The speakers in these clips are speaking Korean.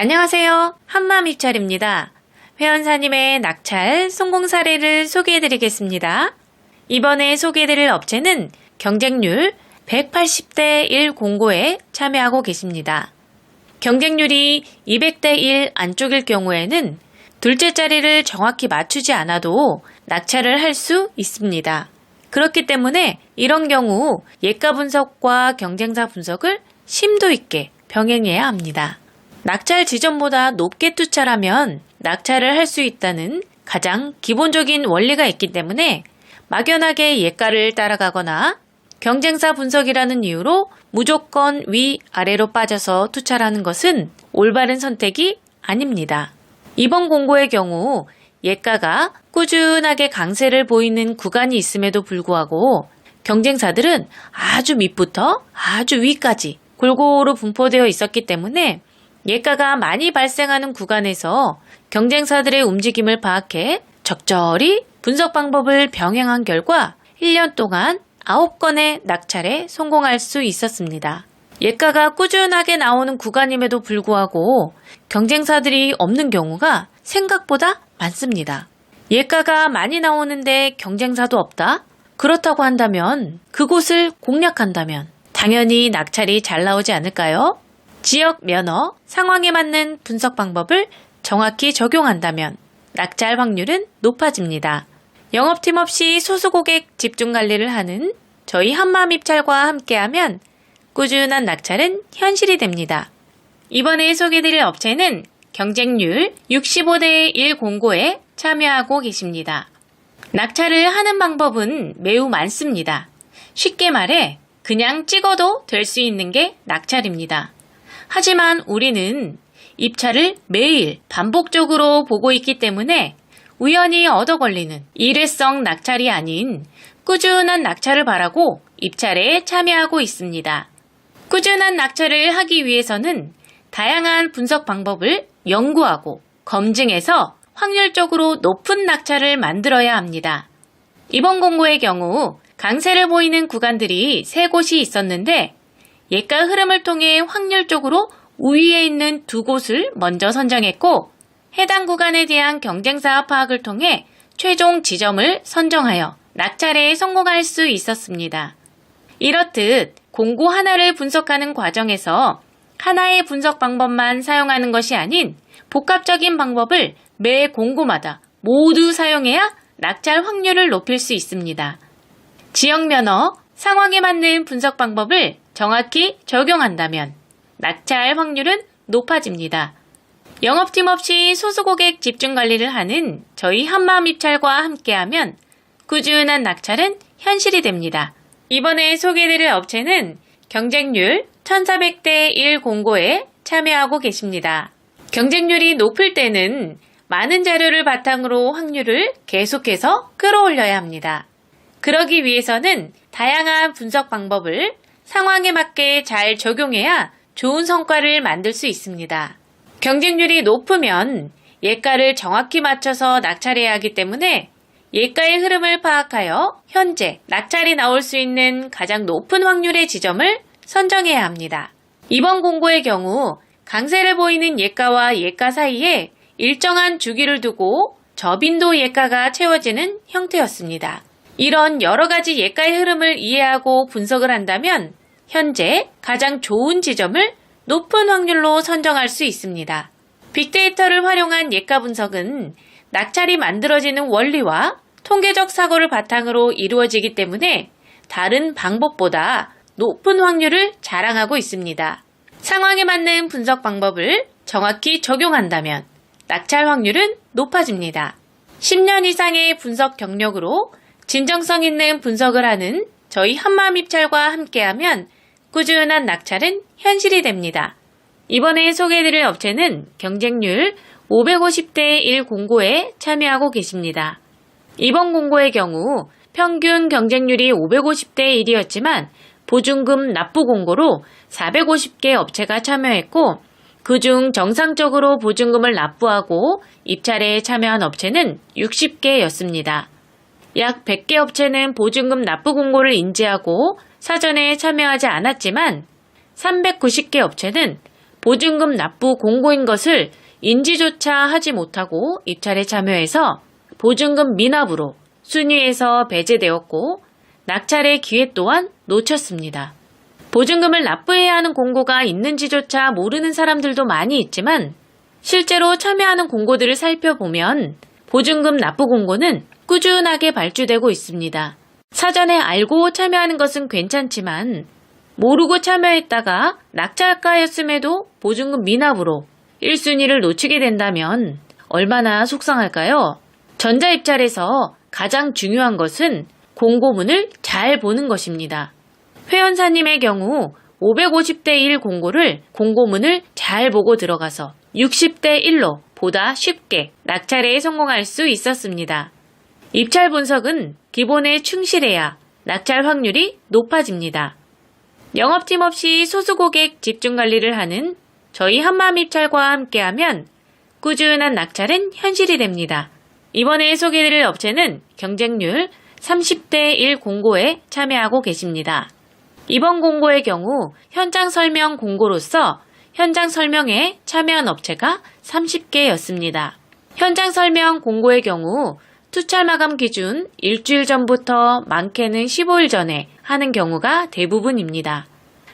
안녕하세요. 한마입찰입니다. 회원사님의 낙찰 성공 사례를 소개해드리겠습니다. 이번에 소개해드릴 업체는 경쟁률 180대 1 공고에 참여하고 계십니다. 경쟁률이 200대 1 안쪽일 경우에는 둘째 자리를 정확히 맞추지 않아도 낙찰을 할 수 있습니다. 그렇기 때문에 이런 경우 예가 분석과 경쟁사 분석을 심도 있게 병행해야 합니다. 낙찰 지점보다 높게 투찰하면 낙찰을 할 수 있다는 가장 기본적인 원리가 있기 때문에 막연하게 예가를 따라가거나 경쟁사 분석이라는 이유로 무조건 위아래로 빠져서 투찰하는 것은 올바른 선택이 아닙니다. 이번 공고의 경우 예가가 꾸준하게 강세를 보이는 구간이 있음에도 불구하고 경쟁사들은 아주 밑부터 아주 위까지 골고루 분포되어 있었기 때문에 예가가 많이 발생하는 구간에서 경쟁사들의 움직임을 파악해 적절히 분석 방법을 병행한 결과 1년 동안 9건의 낙찰에 성공할 수 있었습니다. 예가가 꾸준하게 나오는 구간임에도 불구하고 경쟁사들이 없는 경우가 생각보다 많습니다. 예가가 많이 나오는데 경쟁사도 없다? 그렇다고 한다면 그곳을 공략한다면 당연히 낙찰이 잘 나오지 않을까요? 지역 면허, 상황에 맞는 분석 방법을 정확히 적용한다면 낙찰 확률은 높아집니다. 영업팀 없이 소수 고객 집중 관리를 하는 저희 한마입찰과 함께하면 꾸준한 낙찰은 현실이 됩니다. 이번에 소개해드릴 업체는 경쟁률 65대 1 공고에 참여하고 계십니다. 낙찰을 하는 방법은 매우 많습니다. 쉽게 말해 그냥 찍어도 될 수 있는 게 낙찰입니다. 하지만 우리는 입찰을 매일 반복적으로 보고 있기 때문에 우연히 얻어 걸리는 일회성 낙찰이 아닌 꾸준한 낙찰을 바라고 입찰에 참여하고 있습니다. 꾸준한 낙찰을 하기 위해서는 다양한 분석 방법을 연구하고 검증해서 확률적으로 높은 낙찰을 만들어야 합니다. 이번 공고의 경우 강세를 보이는 구간들이 3곳이 있었는데 예가 흐름을 통해 확률적으로 우위에 있는 2곳을 먼저 선정했고 해당 구간에 대한 경쟁사 파악을 통해 최종 지점을 선정하여 낙찰에 성공할 수 있었습니다. 이렇듯 공고 하나를 분석하는 과정에서 하나의 분석 방법만 사용하는 것이 아닌 복합적인 방법을 매 공고마다 모두 사용해야 낙찰 확률을 높일 수 있습니다. 지역 면허, 상황에 맞는 분석 방법을 정확히 적용한다면 낙찰 확률은 높아집니다. 영업팀 없이 소수 고객 집중 관리를 하는 저희 한마입찰과 함께하면 꾸준한 낙찰은 현실이 됩니다. 이번에 소개해드릴 업체는 경쟁률 1400대 1 공고에 참여하고 계십니다. 경쟁률이 높을 때는 많은 자료를 바탕으로 확률을 계속해서 끌어올려야 합니다. 그러기 위해서는 다양한 분석 방법을 상황에 맞게 잘 적용해야 좋은 성과를 만들 수 있습니다. 경쟁률이 높으면 예가를 정확히 맞춰서 낙찰해야 하기 때문에 예가의 흐름을 파악하여 현재 낙찰이 나올 수 있는 가장 높은 확률의 지점을 선정해야 합니다. 이번 공고의 경우 강세를 보이는 예가와 예가 사이에 일정한 주기를 두고 저빈도 예가가 채워지는 형태였습니다. 이런 여러 가지 예가의 흐름을 이해하고 분석을 한다면 현재 가장 좋은 지점을 높은 확률로 선정할 수 있습니다. 빅데이터를 활용한 예가 분석은 낙찰이 만들어지는 원리와 통계적 사고를 바탕으로 이루어지기 때문에 다른 방법보다 높은 확률을 자랑하고 있습니다. 상황에 맞는 분석 방법을 정확히 적용한다면 낙찰 확률은 높아집니다. 10년 이상의 분석 경력으로 진정성 있는 분석을 하는 저희 한마입찰과 함께하면 꾸준한 낙찰은 현실이 됩니다. 이번에 소개해드릴 업체는 경쟁률 550대 1 공고에 참여하고 계십니다. 이번 공고의 경우 평균 경쟁률이 550대 1이었지만 보증금 납부 공고로 450개 업체가 참여했고 그중 정상적으로 보증금을 납부하고 입찰에 참여한 업체는 60개였습니다. 약 100개 업체는 보증금 납부 공고를 인지하고 사전에 참여하지 않았지만 390개 업체는 보증금 납부 공고인 것을 인지조차 하지 못하고 입찰에 참여해서 보증금 미납으로 순위에서 배제되었고 낙찰의 기회 또한 놓쳤습니다. 보증금을 납부해야 하는 공고가 있는지조차 모르는 사람들도 많이 있지만 실제로 참여하는 공고들을 살펴보면 보증금 납부 공고는 꾸준하게 발주되고 있습니다. 사전에 알고 참여하는 것은 괜찮지만 모르고 참여했다가 낙찰가였음에도 보증금 미납으로 1순위를 놓치게 된다면 얼마나 속상할까요? 전자입찰에서 가장 중요한 것은 공고문을 잘 보는 것입니다. 회원사님의 경우 550대 1 공고를 공고문을 잘 보고 들어가서 60대 1로 보다 쉽게 낙찰에 성공할 수 있었습니다. 입찰 분석은 기본에 충실해야 낙찰 확률이 높아집니다. 영업팀 없이 소수고객 집중관리를 하는 저희 한마음입찰과 함께하면 꾸준한 낙찰은 현실이 됩니다. 이번에 소개해드릴 업체는 경쟁률 30대 1 공고에 참여하고 계십니다. 이번 공고의 경우 현장 설명 공고로서 현장 설명에 참여한 업체가 30개였습니다. 현장 설명 공고의 경우 투찰 마감 기준 일주일 전부터 많게는 15일 전에 하는 경우가 대부분입니다.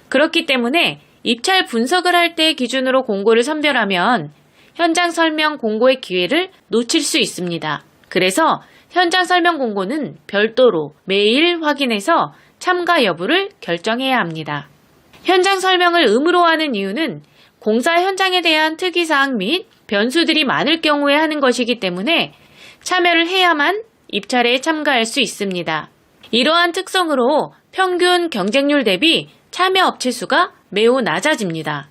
그렇기 때문에 입찰 분석을 할 때 기준으로 공고를 선별하면 현장 설명 공고의 기회를 놓칠 수 있습니다. 그래서 현장 설명 공고는 별도로 매일 확인해서 참가 여부를 결정해야 합니다. 현장 설명을 의무로 하는 이유는 공사 현장에 대한 특이사항 및 변수들이 많을 경우에 하는 것이기 때문에 참여를 해야만 입찰에 참가할 수 있습니다. 이러한 특성으로 평균 경쟁률 대비 참여 업체 수가 매우 낮아집니다.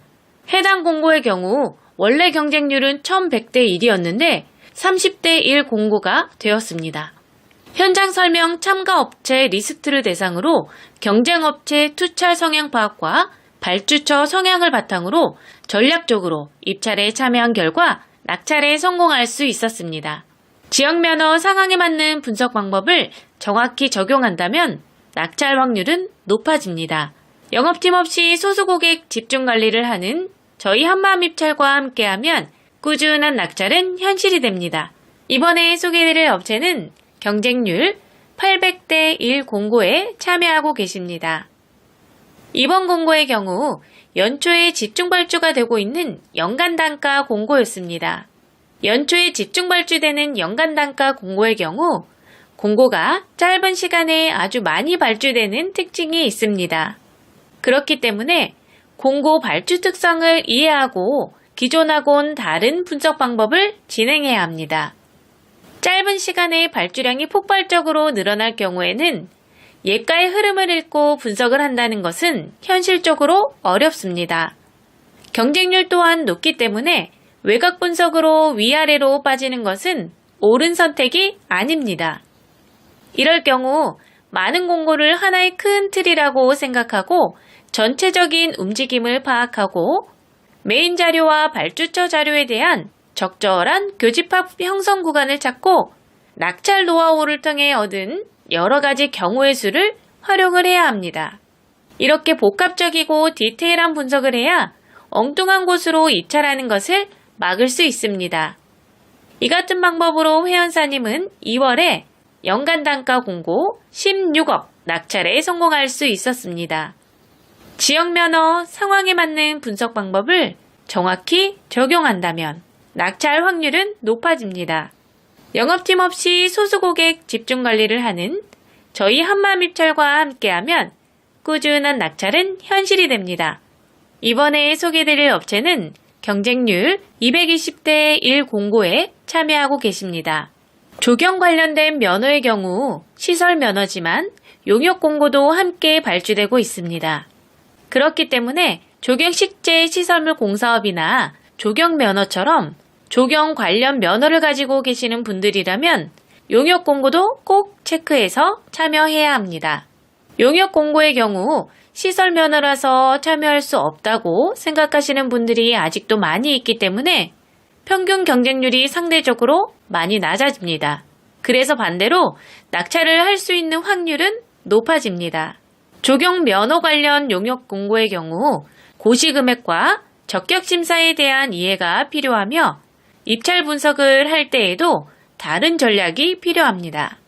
해당 공고의 경우 원래 경쟁률은 1100대 1이었는데 30대 1 공고가 되었습니다. 현장 설명 참가 업체 리스트를 대상으로 경쟁업체 투찰 성향 파악과 발주처 성향을 바탕으로 전략적으로 입찰에 참여한 결과 낙찰에 성공할 수 있었습니다. 지역 면허 상황에 맞는 분석 방법을 정확히 적용한다면 낙찰 확률은 높아집니다. 영업팀 없이 소수고객 집중 관리를 하는 저희 한마음입찰과 함께하면 꾸준한 낙찰은 현실이 됩니다. 이번에 소개해드릴 업체는 경쟁률 800대 1 공고에 참여하고 계십니다. 이번 공고의 경우 연초에 집중 발주가 되고 있는 연간 단가 공고였습니다. 연초에 집중 발주되는 연간 단가 공고의 경우 공고가 짧은 시간에 아주 많이 발주되는 특징이 있습니다. 그렇기 때문에 공고 발주 특성을 이해하고 기존하고는 다른 분석 방법을 진행해야 합니다. 짧은 시간에 발주량이 폭발적으로 늘어날 경우에는 예가의 흐름을 읽고 분석을 한다는 것은 현실적으로 어렵습니다. 경쟁률 또한 높기 때문에 외곽 분석으로 위아래로 빠지는 것은 옳은 선택이 아닙니다. 이럴 경우 많은 공고를 하나의 큰 틀이라고 생각하고 전체적인 움직임을 파악하고 메인 자료와 발주처 자료에 대한 적절한 교집합 형성 구간을 찾고 낙찰 노하우를 통해 얻은 여러 가지 경우의 수를 활용을 해야 합니다. 이렇게 복합적이고 디테일한 분석을 해야 엉뚱한 곳으로 입찰하는 것을 막을 수 있습니다. 이 같은 방법으로 회원사님은 2월에 연간 단가 공고 16억 낙찰에 성공할 수 있었습니다. 지역 면허 상황에 맞는 분석 방법을 정확히 적용한다면 낙찰 확률은 높아집니다. 영업팀 없이 소수고객 집중 관리를 하는 저희 한마음입찰과 함께하면 꾸준한 낙찰은 현실이 됩니다. 이번에 소개해드릴 업체는 경쟁률 220대 1 공고에 참여하고 계십니다. 조경 관련된 면허의 경우 시설 면허지만 용역 공고도 함께 발주되고 있습니다. 그렇기 때문에 조경식재 시설물 공사업이나 조경 면허처럼 조경 관련 면허를 가지고 계시는 분들이라면 용역 공고도 꼭 체크해서 참여해야 합니다. 용역 공고의 경우 시설 면허라서 참여할 수 없다고 생각하시는 분들이 아직도 많이 있기 때문에 평균 경쟁률이 상대적으로 많이 낮아집니다. 그래서 반대로 낙찰을 할 수 있는 확률은 높아집니다. 조경 면허 관련 용역 공고의 경우 고시금액과 적격 심사에 대한 이해가 필요하며 입찰 분석을 할 때에도 다른 전략이 필요합니다.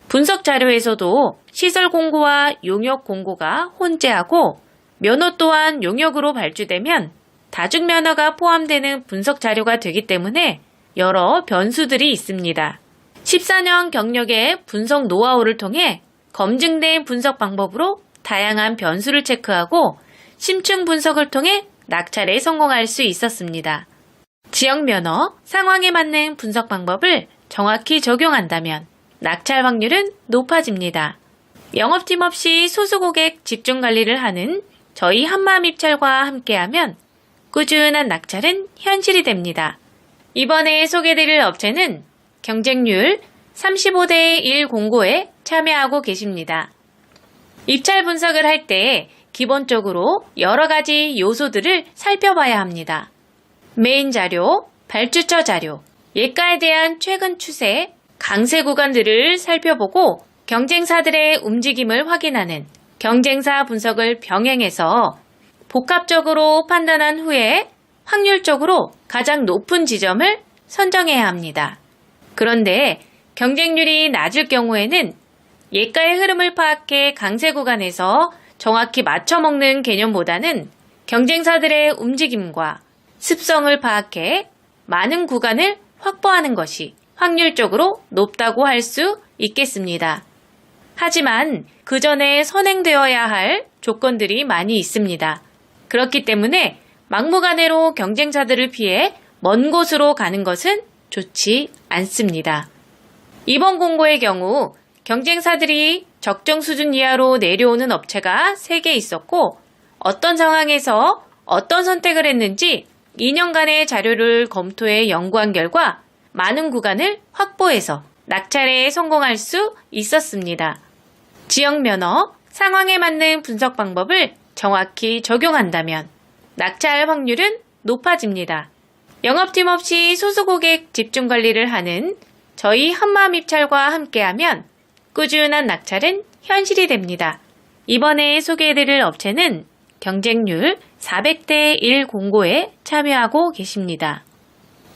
분석 자료에서도 시설 공고와 용역 공고가 혼재하고 면허 또한 용역으로 발주되면 다중 면허가 포함되는 분석 자료가 되기 때문에 여러 변수들이 있습니다. 14년 경력의 분석 노하우를 통해 검증된 분석 방법으로 다양한 변수를 체크하고 심층 분석을 통해 낙찰에 성공할 수 있었습니다. 지역 면허, 상황에 맞는 분석 방법을 정확히 적용한다면 낙찰 확률은 높아집니다. 영업팀 없이 소수 고객 집중 관리를 하는 저희 한마음입찰과 함께하면 꾸준한 낙찰은 현실이 됩니다. 이번에 소개드릴 업체는 경쟁률 35대 1 공고에 참여하고 계십니다. 입찰 분석을 할 때 기본적으로 여러 가지 요소들을 살펴봐야 합니다. 메인 자료, 발주처 자료, 예가에 대한 최근 추세, 강세 구간들을 살펴보고 경쟁사들의 움직임을 확인하는 경쟁사 분석을 병행해서 복합적으로 판단한 후에 확률적으로 가장 높은 지점을 선정해야 합니다. 그런데 경쟁률이 낮을 경우에는 예가의 흐름을 파악해 강세 구간에서 정확히 맞춰먹는 개념보다는 경쟁사들의 움직임과 습성을 파악해 많은 구간을 확보하는 것이 확률적으로 높다고 할 수 있겠습니다. 하지만 그 전에 선행되어야 할 조건들이 많이 있습니다. 그렇기 때문에 막무가내로 경쟁사들을 피해 먼 곳으로 가는 것은 좋지 않습니다. 이번 공고의 경우 경쟁사들이 적정 수준 이하로 내려오는 업체가 3개 있었고 어떤 상황에서 어떤 선택을 했는지 2년간의 자료를 검토해 연구한 결과 많은 구간을 확보해서 낙찰에 성공할 수 있었습니다. 지역 면허, 상황에 맞는 분석 방법을 정확히 적용한다면 낙찰 확률은 높아집니다. 영업팀 없이 소수 고객 집중 관리를 하는 저희 한마음입찰과 함께하면 꾸준한 낙찰은 현실이 됩니다. 이번에 소개해드릴 업체는 경쟁률 400대 1 공고에 참여하고 계십니다.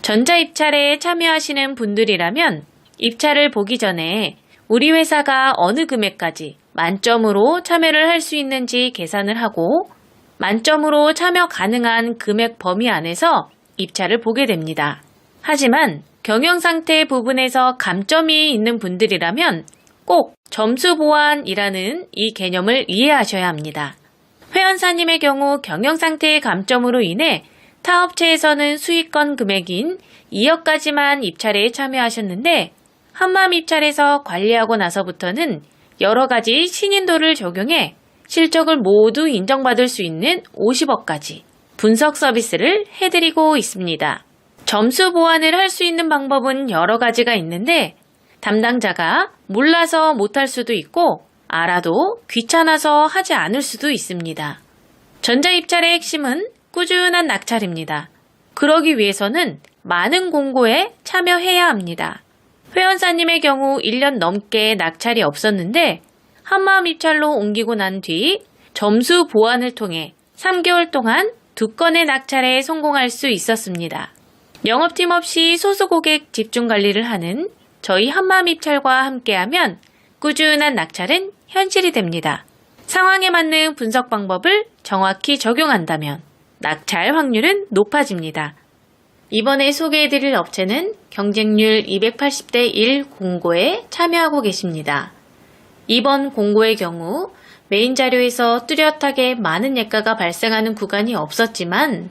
전자입찰에 참여하시는 분들이라면 입찰을 보기 전에 우리 회사가 어느 금액까지 만점으로 참여를 할 수 있는지 계산을 하고 만점으로 참여 가능한 금액 범위 안에서 입찰을 보게 됩니다. 하지만 경영상태 부분에서 감점이 있는 분들이라면 꼭 점수 보완이라는 이 개념을 이해하셔야 합니다. 회원사님의 경우 경영상태의 감점으로 인해 타 업체에서는 수익권 금액인 2억까지만 입찰에 참여하셨는데 한마음입찰에서 관리하고 나서부터는 여러 가지 신인도를 적용해 실적을 모두 인정받을 수 있는 50억까지 분석 서비스를 해드리고 있습니다. 점수 보완을 할 수 있는 방법은 여러 가지가 있는데 담당자가 몰라서 못할 수도 있고 알아도 귀찮아서 하지 않을 수도 있습니다. 전자입찰의 핵심은 꾸준한 낙찰입니다. 그러기 위해서는 많은 공고에 참여해야 합니다. 회원사님의 경우 1년 넘게 낙찰이 없었는데 한마음입찰로 옮기고 난 뒤 점수 보완을 통해 3개월 동안 2건의 낙찰에 성공할 수 있었습니다. 영업팀 없이 소수 고객 집중 관리를 하는 저희 한마음입찰과 함께하면 꾸준한 낙찰은 현실이 됩니다. 상황에 맞는 분석 방법을 정확히 적용한다면 낙찰 확률은 높아집니다. 이번에 소개해드릴 업체는 경쟁률 280대 1 공고에 참여하고 계십니다. 이번 공고의 경우 메인 자료에서 뚜렷하게 많은 예가가 발생하는 구간이 없었지만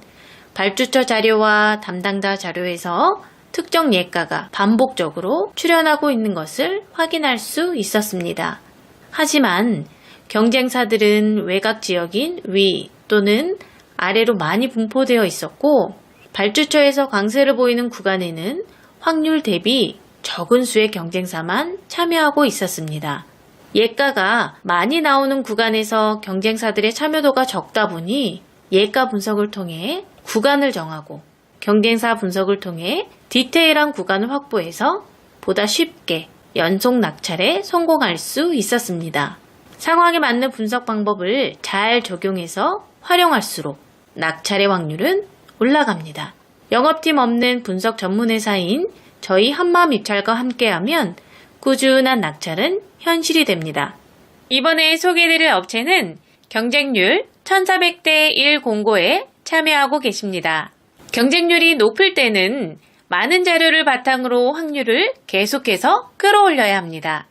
발주처 자료와 담당자 자료에서 특정 예가가 반복적으로 출현하고 있는 것을 확인할 수 있었습니다. 하지만 경쟁사들은 외곽 지역인 위 또는 아래로 많이 분포되어 있었고 발주처에서 강세를 보이는 구간에는 확률 대비 적은 수의 경쟁사만 참여하고 있었습니다. 예가가 많이 나오는 구간에서 경쟁사들의 참여도가 적다 보니 예가 분석을 통해 구간을 정하고 경쟁사 분석을 통해 디테일한 구간을 확보해서 보다 쉽게 연속 낙찰에 성공할 수 있었습니다. 상황에 맞는 분석 방법을 잘 적용해서 활용할수록 낙찰의 확률은 올라갑니다. 영업팀 없는 분석 전문회사인 저희 한마음입찰과 함께하면 꾸준한 낙찰은 현실이 됩니다. 이번에 소개해드릴 업체는 경쟁률 1400대 1 공고에 참여하고 계십니다. 경쟁률이 높을 때는 많은 자료를 바탕으로 확률을 계속해서 끌어올려야 합니다.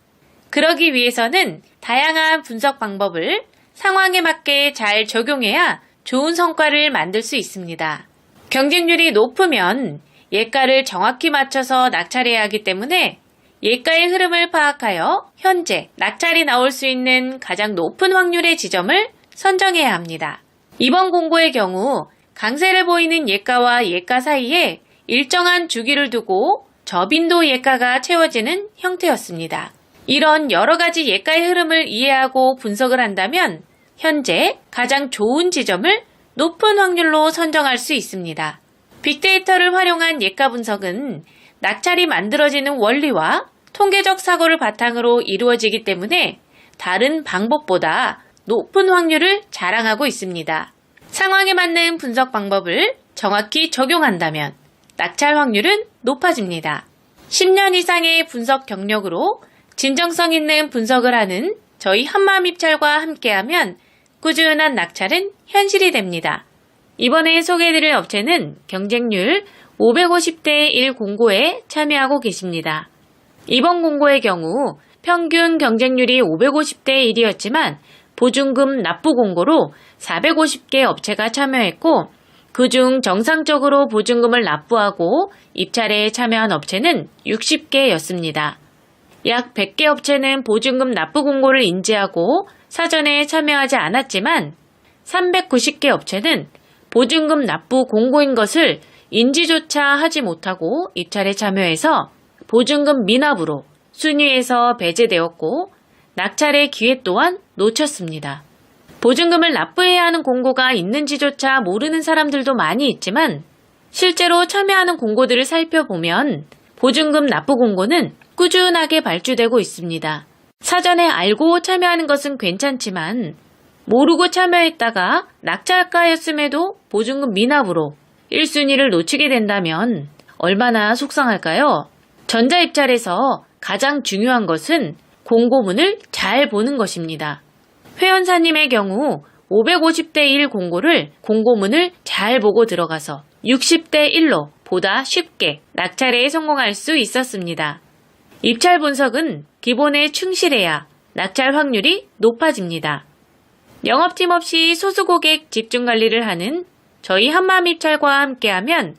그러기 위해서는 다양한 분석 방법을 상황에 맞게 잘 적용해야 좋은 성과를 만들 수 있습니다. 경쟁률이 높으면 예가를 정확히 맞춰서 낙찰해야 하기 때문에 예가의 흐름을 파악하여 현재 낙찰이 나올 수 있는 가장 높은 확률의 지점을 선정해야 합니다. 이번 공고의 경우 강세를 보이는 예가와 예가 사이에 일정한 주기를 두고 저빈도 예가가 채워지는 형태였습니다. 이런 여러 가지 예가의 흐름을 이해하고 분석을 한다면 현재 가장 좋은 지점을 높은 확률로 선정할 수 있습니다. 빅데이터를 활용한 예가 분석은 낙찰이 만들어지는 원리와 통계적 사고를 바탕으로 이루어지기 때문에 다른 방법보다 높은 확률을 자랑하고 있습니다. 상황에 맞는 분석 방법을 정확히 적용한다면 낙찰 확률은 높아집니다. 10년 이상의 분석 경력으로 진정성 있는 분석을 하는 저희 한마음입찰과 함께하면 꾸준한 낙찰은 현실이 됩니다. 이번에 소개해드릴 업체는 경쟁률 550대 1 공고에 참여하고 계십니다. 이번 공고의 경우 평균 경쟁률이 550대 1이었지만 보증금 납부 공고로 450개 업체가 참여했고 그중 정상적으로 보증금을 납부하고 입찰에 참여한 업체는 60개였습니다. 약 100개 업체는 보증금 납부 공고를 인지하고 사전에 참여하지 않았지만 390개 업체는 보증금 납부 공고인 것을 인지조차 하지 못하고 입찰에 참여해서 보증금 미납으로 순위에서 배제되었고 낙찰의 기회 또한 놓쳤습니다. 보증금을 납부해야 하는 공고가 있는지조차 모르는 사람들도 많이 있지만 실제로 참여하는 공고들을 살펴보면 보증금 납부 공고는 꾸준하게 발주되고 있습니다. 사전에 알고 참여하는 것은 괜찮지만 모르고 참여했다가 낙찰가였음에도 보증금 미납으로 1순위를 놓치게 된다면 얼마나 속상할까요? 전자입찰에서 가장 중요한 것은 공고문을 잘 보는 것입니다. 회원사님의 경우 550대 1 공고를 공고문을 잘 보고 들어가서 60대 1로 보다 쉽게 낙찰에 성공할 수 있었습니다. 입찰 분석은 기본에 충실해야 낙찰 확률이 높아집니다. 영업팀 없이 소수고객 집중관리를 하는 저희 한마음입찰과 함께하면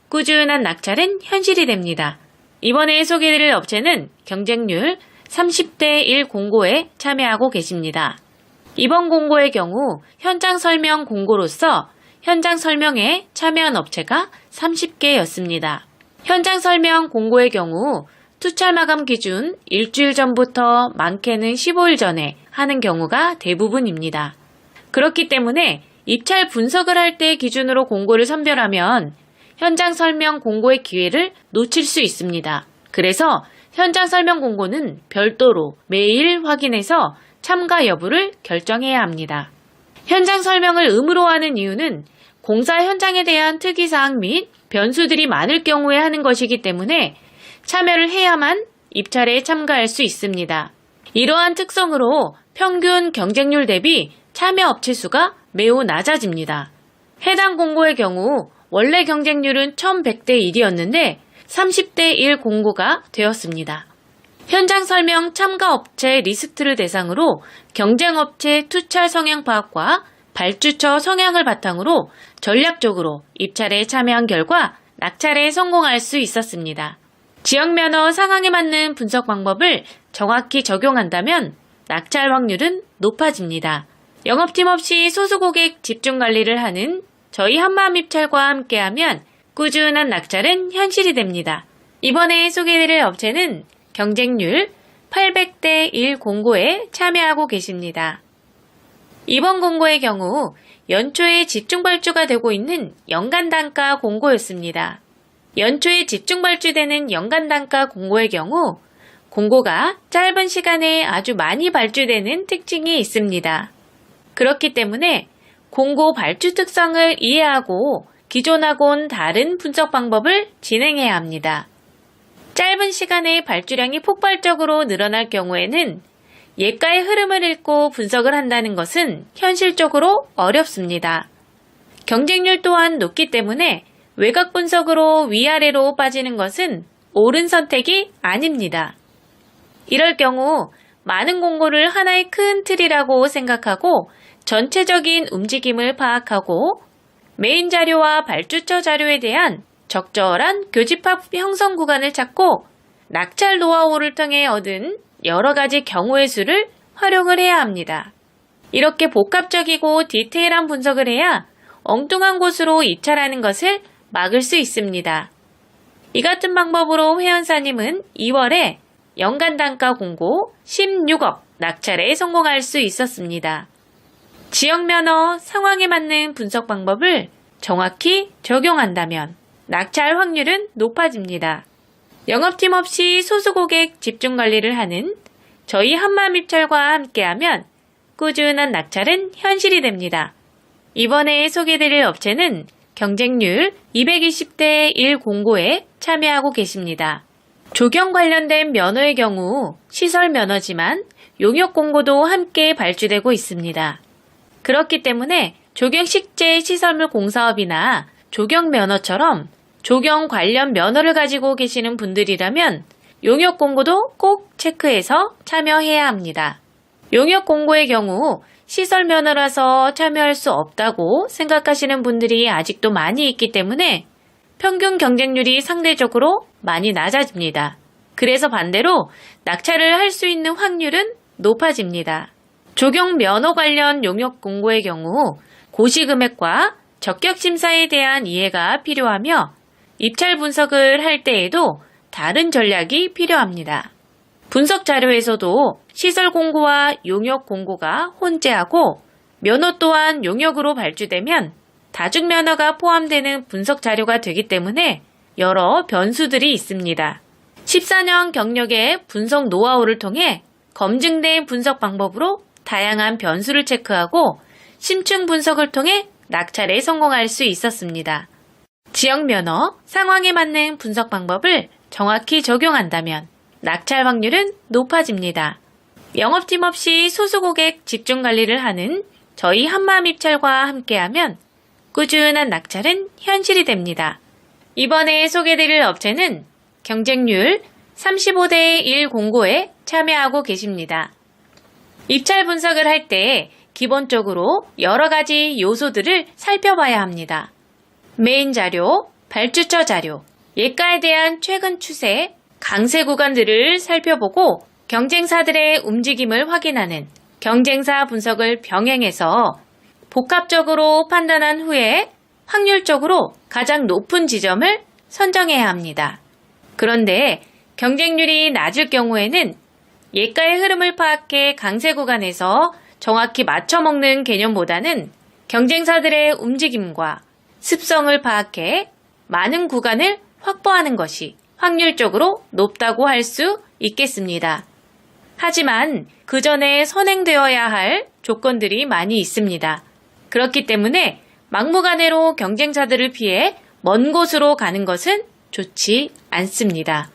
꾸준한 낙찰은 현실이 됩니다. 이번에 소개해드릴 업체는 경쟁률 30대 1 공고에 참여하고 계십니다. 이번 공고의 경우 현장 설명 공고로서 현장 설명에 참여한 업체가 30개였습니다. 현장 설명 공고의 경우 투찰 마감 기준 일주일 전부터 많게는 15일 전에 하는 경우가 대부분입니다. 그렇기 때문에 입찰 분석을 할 때 기준으로 공고를 선별하면 현장 설명 공고의 기회를 놓칠 수 있습니다. 그래서 현장 설명 공고는 별도로 매일 확인해서 참가 여부를 결정해야 합니다. 현장 설명을 의무로 하는 이유는 공사 현장에 대한 특이사항 및 변수들이 많을 경우에 하는 것이기 때문에 참여를 해야만 입찰에 참가할 수 있습니다. 이러한 특성으로 평균 경쟁률 대비 참여 업체 수가 매우 낮아집니다. 해당 공고의 경우 원래 경쟁률은 1100대 1이었는데 30대 1 공고가 되었습니다. 현장 설명 참가 업체 리스트를 대상으로 경쟁업체 투찰 성향 파악과 발주처 성향을 바탕으로 전략적으로 입찰에 참여한 결과 낙찰에 성공할 수 있었습니다. 지역 면허 상황에 맞는 분석 방법을 정확히 적용한다면 낙찰 확률은 높아집니다. 영업팀 없이 소수고객 집중관리를 하는 저희 한마음입찰과 함께하면 꾸준한 낙찰은 현실이 됩니다. 이번에 소개해드릴 업체는 경쟁률 800대 1 공고에 참여하고 계십니다. 이번 공고의 경우 연초에 집중 발주가 되고 있는 연간 단가 공고였습니다. 연초에 집중 발주되는 연간 단가 공고의 경우 공고가 짧은 시간에 아주 많이 발주되는 특징이 있습니다. 그렇기 때문에 공고 발주 특성을 이해하고 기존하고는 다른 분석 방법을 진행해야 합니다. 짧은 시간에 발주량이 폭발적으로 늘어날 경우에는 예가의 흐름을 읽고 분석을 한다는 것은 현실적으로 어렵습니다. 경쟁률 또한 높기 때문에 외곽 분석으로 위아래로 빠지는 것은 옳은 선택이 아닙니다. 이럴 경우 많은 공고를 하나의 큰 틀이라고 생각하고 전체적인 움직임을 파악하고 메인 자료와 발주처 자료에 대한 적절한 교집합 형성 구간을 찾고 낙찰 노하우를 통해 얻은 여러 가지 경우의 수를 활용을 해야 합니다. 이렇게 복합적이고 디테일한 분석을 해야 엉뚱한 곳으로 입찰하는 것을 막을 수 있습니다. 이 같은 방법으로 회원사님은 2월에 연간 단가 공고 16억 낙찰에 성공할 수 있었습니다. 지역 면허 상황에 맞는 분석 방법을 정확히 적용한다면 낙찰 확률은 높아집니다. 영업팀 없이 소수 고객 집중 관리를 하는 저희 한마음입찰과 함께하면 꾸준한 낙찰은 현실이 됩니다. 이번에 소개드릴 업체는 경쟁률 220대 1 공고에 참여하고 계십니다. 조경 관련된 면허의 경우 시설 면허지만 용역 공고도 함께 발주되고 있습니다. 그렇기 때문에 조경식재 시설물 공사업이나 조경 면허처럼 조경 관련 면허를 가지고 계시는 분들이라면 용역 공고도 꼭 체크해서 참여해야 합니다. 용역 공고의 경우 시설 면허라서 참여할 수 없다고 생각하시는 분들이 아직도 많이 있기 때문에 평균 경쟁률이 상대적으로 많이 낮아집니다. 그래서 반대로 낙찰을 할 수 있는 확률은 높아집니다. 조경 면허 관련 용역 공고의 경우 고시금액과 적격 심사에 대한 이해가 필요하며 입찰 분석을 할 때에도 다른 전략이 필요합니다. 분석 자료에서도 시설 공고와 용역 공고가 혼재하고 면허 또한 용역으로 발주되면 다중 면허가 포함되는 분석 자료가 되기 때문에 여러 변수들이 있습니다. 14년 경력의 분석 노하우를 통해 검증된 분석 방법으로 다양한 변수를 체크하고 심층 분석을 통해 낙찰에 성공할 수 있었습니다. 지역 면허, 상황에 맞는 분석 방법을 정확히 적용한다면 낙찰 확률은 높아집니다. 영업팀 없이 소수 고객 집중 관리를 하는 저희 한마음입찰과 함께하면 꾸준한 낙찰은 현실이 됩니다. 이번에 소개드릴 업체는 경쟁률 35대 1 공고에 참여하고 계십니다. 입찰 분석을 할 때 기본적으로 여러 가지 요소들을 살펴봐야 합니다. 메인 자료, 발주처 자료, 예가에 대한 최근 추세, 강세 구간들을 살펴보고 경쟁사들의 움직임을 확인하는 경쟁사 분석을 병행해서 복합적으로 판단한 후에 확률적으로 가장 높은 지점을 선정해야 합니다. 그런데 경쟁률이 낮을 경우에는 예가의 흐름을 파악해 강세 구간에서 정확히 맞춰먹는 개념보다는 경쟁사들의 움직임과 습성을 파악해 많은 구간을 확보하는 것이 확률적으로 높다고 할 수 있겠습니다. 하지만 그 전에 선행되어야 할 조건들이 많이 있습니다. 그렇기 때문에 막무가내로 경쟁사들을 피해 먼 곳으로 가는 것은 좋지 않습니다.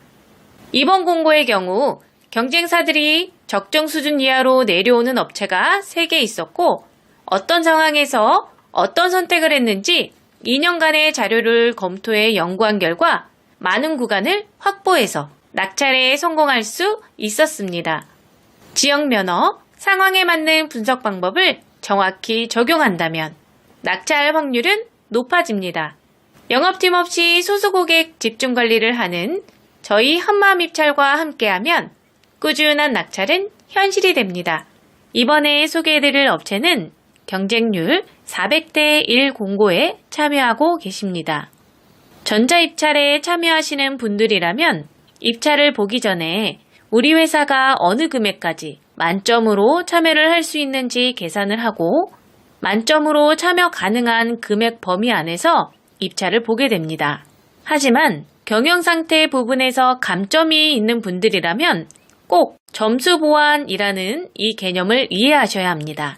이번 공고의 경우 경쟁사들이 적정 수준 이하로 내려오는 업체가 3개 있었고 어떤 상황에서 어떤 선택을 했는지 2년간의 자료를 검토해 연구한 결과 많은 구간을 확보해서 낙찰에 성공할 수 있었습니다. 지역 면허, 상황에 맞는 분석 방법을 정확히 적용한다면 낙찰 확률은 높아집니다. 영업팀 없이 소수 고객 집중 관리를 하는 저희 한마음입찰과 함께하면 꾸준한 낙찰은 현실이 됩니다. 이번에 소개해드릴 업체는 경쟁률 400대 1 공고에 참여하고 계십니다. 전자입찰에 참여하시는 분들이라면 입찰을 보기 전에 우리 회사가 어느 금액까지 만점으로 참여를 할 수 있는지 계산을 하고 만점으로 참여 가능한 금액 범위 안에서 입찰을 보게 됩니다. 하지만 경영상태 부분에서 감점이 있는 분들이라면 꼭 점수 보완이라는 이 개념을 이해하셔야 합니다.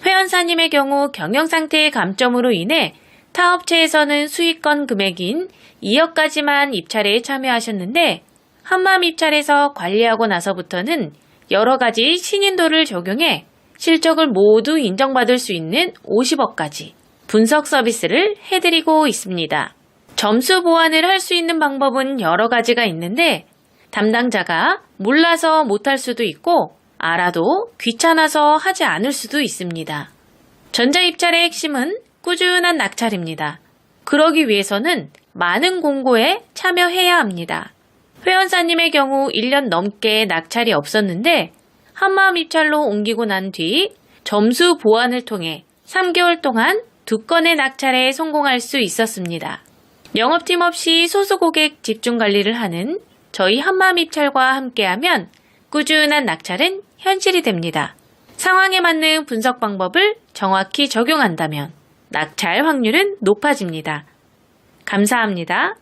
회원사님의 경우 경영상태의 감점으로 인해 타 업체에서는 수익권 금액인 2억까지만 입찰에 참여하셨는데 한마음 입찰에서 관리하고 나서부터는 여러 가지 신인도를 적용해 실적을 모두 인정받을 수 있는 50억까지 분석 서비스를 해드리고 있습니다. 점수 보완을 할 수 있는 방법은 여러 가지가 있는데 담당자가 몰라서 못할 수도 있고 알아도 귀찮아서 하지 않을 수도 있습니다. 전자입찰의 핵심은 꾸준한 낙찰입니다. 그러기 위해서는 많은 공고에 참여해야 합니다. 회원사님의 경우 1년 넘게 낙찰이 없었는데 한마음 입찰로 옮기고 난 뒤 점수 보완을 통해 3개월 동안 2건의 낙찰에 성공할 수 있었습니다. 영업팀 없이 소수 고객 집중 관리를 하는 저희 한마음 입찰과 함께하면 꾸준한 낙찰은 현실이 됩니다. 상황에 맞는 분석 방법을 정확히 적용한다면 낙찰 확률은 높아집니다. 감사합니다.